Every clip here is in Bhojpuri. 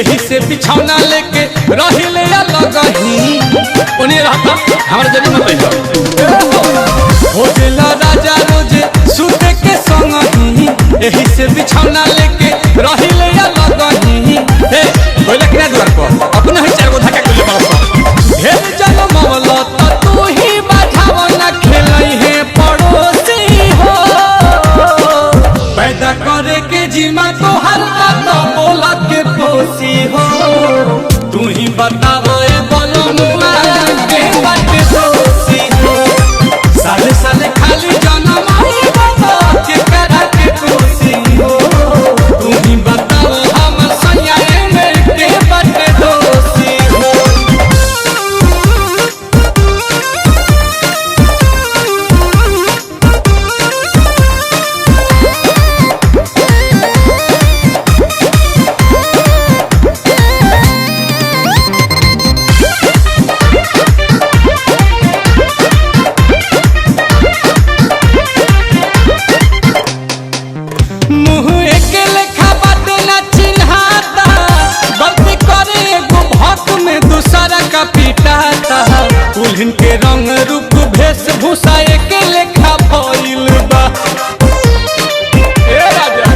यही से बिछौना लेके रहिले अलग ही उन्हें रहता हमारे जरूर मत हो गेला राजा रोजे सुते के संग ही यही से बिछौना लेके रहिले अलग ही हे बोले कि द्वार पर अपना ही चार गो धक्का के बरस ढेर जन्म मौला तू ही बाझावा ना खेलई है पड़ोसी हो पैदा करे के जीमा तो हर बात बोला के पोसी हो तू ही बताओ ए बोलो मुआ के बात दोषी हो साले साले खाली जन्म आई बाबा के करा के पोसी हो तू ही बताओ हम सैया में के बात दोषी हो दुल्हन के रंग रूप वेशभूषा एक लेखा भइल बा ए राजा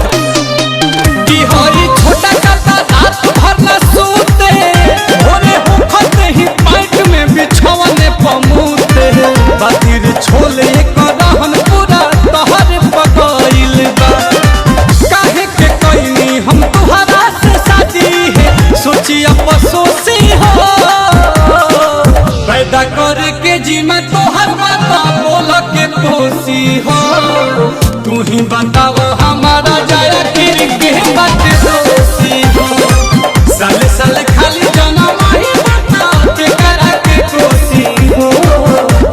की होई छोटा काता रात भर न सोते भोरे होखत ही पाइट में बिछौने पमूते बातिर छोले कर रहन पूरा तहर पगइल बा काहे के कइनी हम तुहरा से शादी है सोची अफसोसी हो पैदा करे के जीमा तो हर बात बोल के पोसी हो तू ही बताओ हमारा जाया फिर के बात दोषी हो साले साले खाली जन्म ही बता के करा के पोसी हो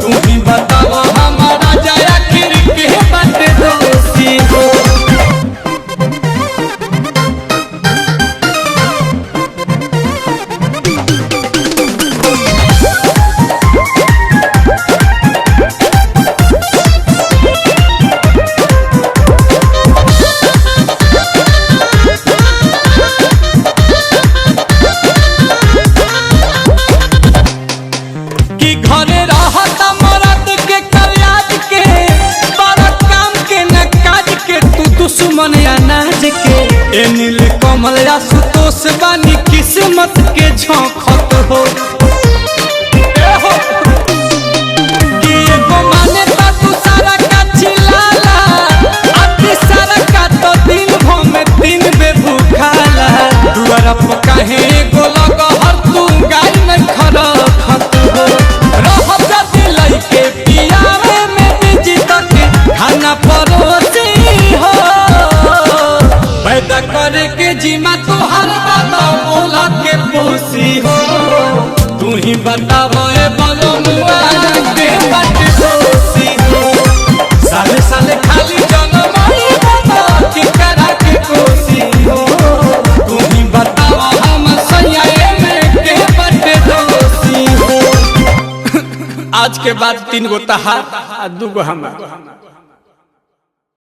तू ही बताओ हमारा जाया फिर के बात दोषी हो घरे रहता मरद के कल्याण के बड़ा काम के न काज के तू दुश्मन अनाज के ए नील कमल आशुतोष बानी किस्मत के झोंकत हो कि एगो माने ता तू सारा का चिल्लाला अति सारा का तो दिन भर में 3 बेर भूखाला दुआरा पर काहे एगो लग हर तू गाय न खरा खत हो के पियावे में बिजी तक खाना परोसी हो पैदा करे के जीमा तो हर बात बोला के पोसी हो तू ही बताओ ए बोलो मुआ के बात दोषी हो साले साले खाली जन्म आई बाबा के करा के पोसी हो तू ही बताओ हम सैया में के बात दोषी हो आज के बाद 3 गो तहार 2 गो हमार।